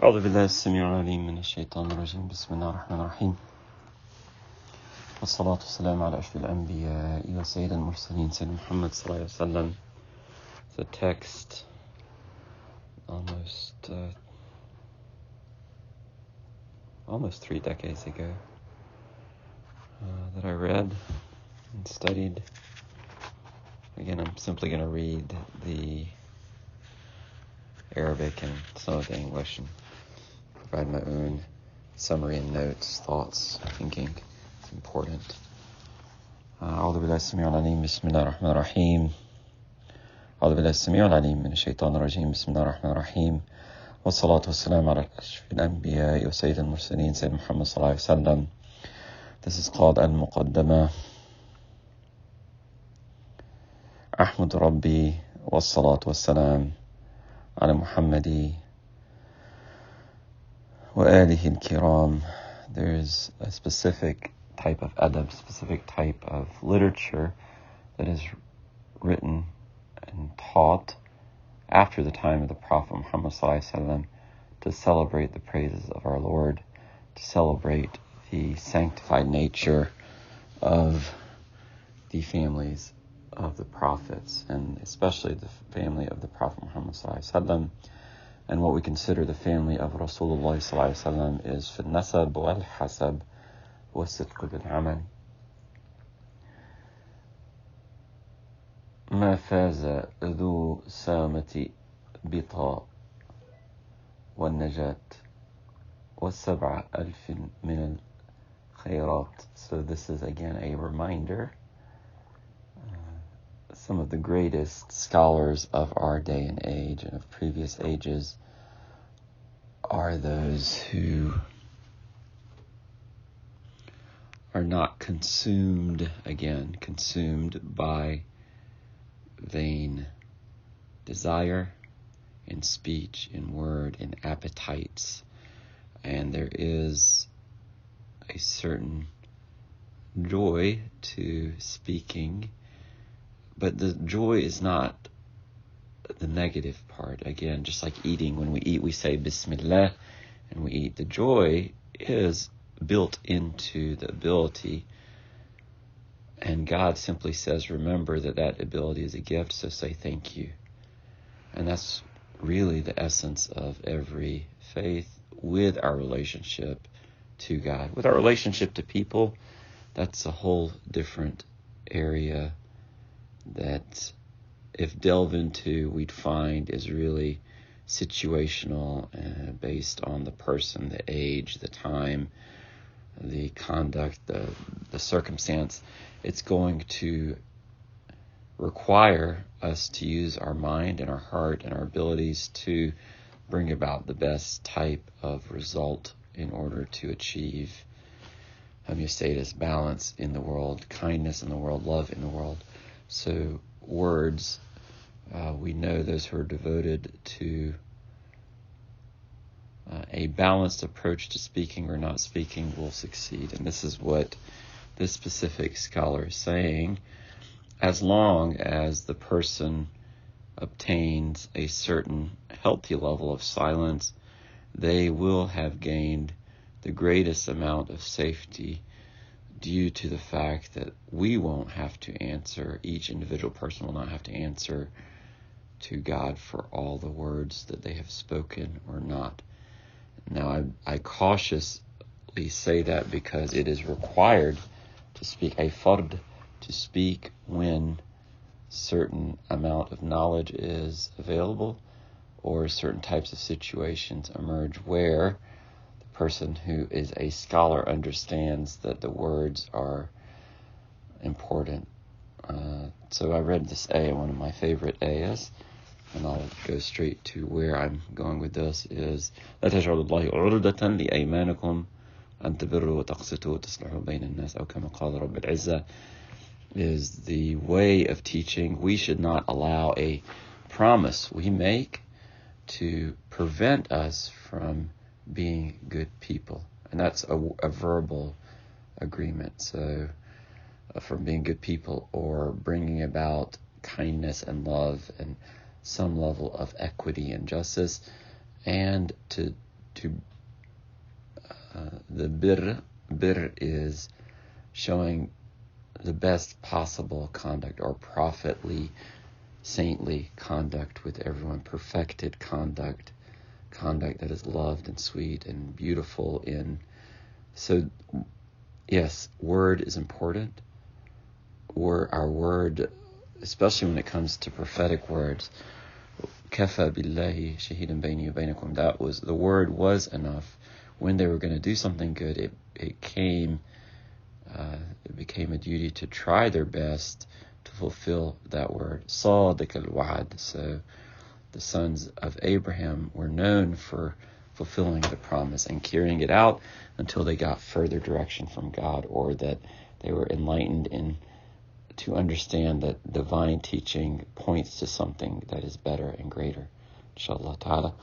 أعوذ بالله السميع العليم من الشيطان الرجيم. بسم الله الرحمن الرحيم، والصلاة والسلام على أشرف الأنبياء وسيد المرسلين سيدنا محمد صلى الله عليه وسلم. The text almost 3 decades ago that I read and studied. Again, I'm simply going to read the Arabic and some of the English and provide my own summary and notes, thoughts, thinking. It's important. أعوذ بالله السميع العليم بسم الله الرحمن الرحيم. أعوذ بالله السميع العليم من الشيطان الرجيم. بسم الله الرحمن الرحيم، والصلاة والسلام على أشرف الأنبياء وسيد المرسلين سيدنا محمد صلى الله عليه وسلم. This is called المقدمة. أحمد ربي والصلاة والسلام على محمد وآله الكرام. There's a specific type of adab, specific type of literature that is written and taught after the time of the Prophet Muhammad ﷺ to celebrate the praises of our Lord, to celebrate the sanctified nature of the families of the prophets, and especially the family of the Prophet Muhammad ﷺ. And what we consider the family of Rasulullah ﷺ is في النسب والحسب والصدق بالعمل. ما فاز ذو سامة بطا والنجاة والسبع ألف من الخيرات. So this is again a reminder. Some of the greatest scholars of our day and age and of previous ages are those who are not consumed by vain desire in speech, in word, in appetites. And there is a certain joy to speaking, but the joy is not the negative part. Again, just like eating, when we eat, we say Bismillah and we eat. The joy is built into the ability, and God simply says, remember that ability is a gift, so say thank you. And that's really the essence of every faith with our relationship to God. With our relationship to people, that's a whole different area that, if delved into, we'd find is really situational, based on the person, the age, the time, the conduct, the circumstance. It's going to require us to use our mind and our heart and our abilities to bring about the best type of result in order to achieve homeostasis, balance in the world, kindness in the world, love in the world. So words, we know those who are devoted to a balanced approach to speaking or not speaking will succeed. And this is what this specific scholar is saying. As long as the person obtains a certain healthy level of silence, they will have gained the greatest amount of safety, due to the fact that we won't have to answer, each individual person will not have to answer to God for all the words that they have spoken or not. Now, I cautiously say that because it is required to speak, a fard, to speak when certain amount of knowledge is available or certain types of situations emerge where person who is a scholar understands that the words are important. So I read this ayah, one of my favorite ayahs, and I'll go straight to where I'm going with this, is لا تجعلوا الله عرضة لأيمانكم أن تبروا وتقسطوا وتصلحوا بين الناس أو كما قال رب العزة, is the way of teaching. We should not allow a promise we make to prevent us from being good people. And that's a verbal agreement. So from being good people or bringing about kindness and love and some level of equity and justice, and to the bir is showing the best possible conduct, or prophetly, saintly conduct with everyone, perfected conduct that is loved and sweet and beautiful So yes, word is important. Our word, especially when it comes to prophetic words, kafa billahi shahidan bayni wa baynakum, the word was enough. When they were going to do something good, it became a duty to try their best to fulfill that word. Sadiq al-wa'ad. So the sons of Abraham were known for fulfilling the promise and carrying it out until they got further direction from God, or that they were enlightened to understand that divine teaching points to something that is better and greater, inshallah ta'ala.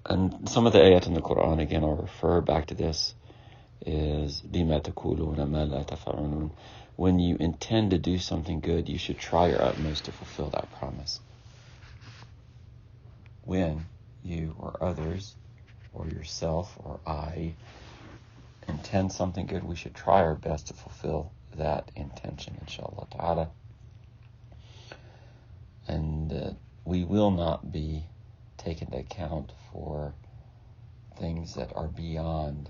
And some of the ayat in the Quran, again, I'll refer back to this, is بِمَا تَقُولُونَ مَا لَا تَفْعَلُونَ. When you intend to do something good, you should try your utmost to fulfill that promise. When you or others or yourself or I intend something good, we should try our best to fulfill that intention, inshallah ta'ala. And we will not be taken into account for things that are beyond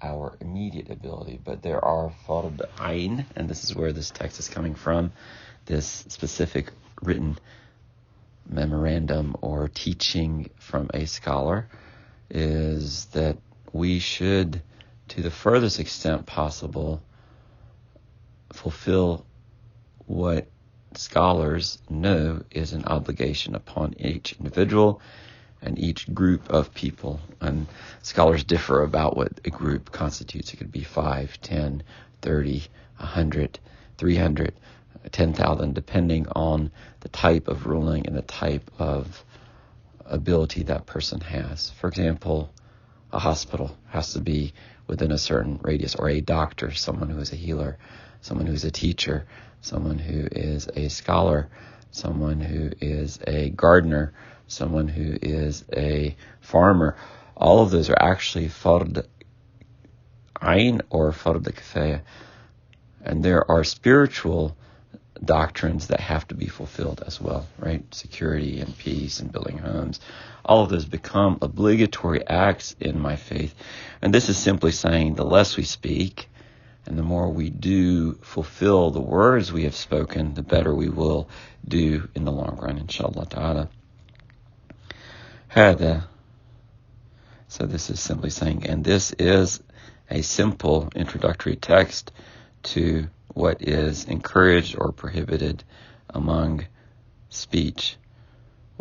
our immediate ability, but there are fard ayn, and this is where this text is coming from, this specific written memorandum or teaching from a scholar, is that we should, to the furthest extent possible, fulfill what scholars know is an obligation upon each individual and each group of people. And scholars differ about what a group constitutes. It could be 5, 10, 30, 100, 300, 10,000, depending on the type of ruling and the type of ability that person has. For example, a hospital has to be within a certain radius, or a doctor, someone who is a healer, someone who is a teacher, someone who is a scholar, someone who is a gardener, someone who is a farmer. All of those are actually fard ayn or fard kifaya. And there are spiritual doctrines that have to be fulfilled as well, right? Security and peace and building homes. All of those become obligatory acts in my faith. And this is simply saying the less we speak and the more we do fulfill the words we have spoken, the better we will do in the long run, inshallah ta'ala. هذا. So this is simply saying, and this is a simple introductory text to what is encouraged or prohibited among speech.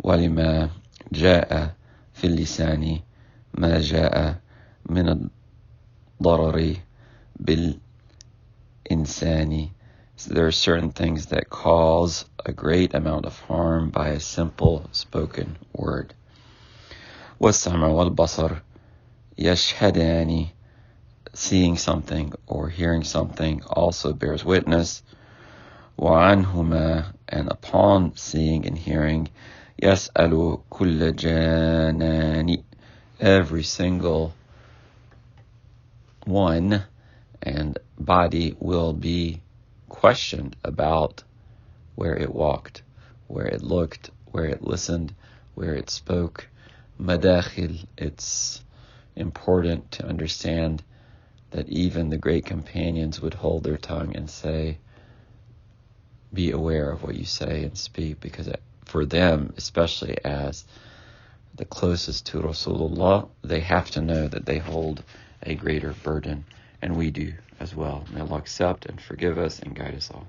وَلِمَا جَاءَ فِي اللِّسَانِ مَا جَاءَ مِنَ الضَّرَرِ بِالْإِنسَانِ. So there are certain things that cause a great amount of harm by a simple spoken word. وَالسَّمْعُ وَالْبَصَرُ يَشْهَدَانِ. Seeing something or hearing something also bears witness. وَعَنْهُمَا. And upon seeing and hearing, يَسْأَلُ كُلَّ جَانَانِ. Every single one and body will be questioned about where it walked, where it looked, where it listened, where it spoke. Madakhil. It's important to understand that even the great companions would hold their tongue and say, be aware of what you say and speak, because for them, especially as the closest to Rasulullah, they have to know that they hold a greater burden, and we do as well. May Allah accept and forgive us and guide us all.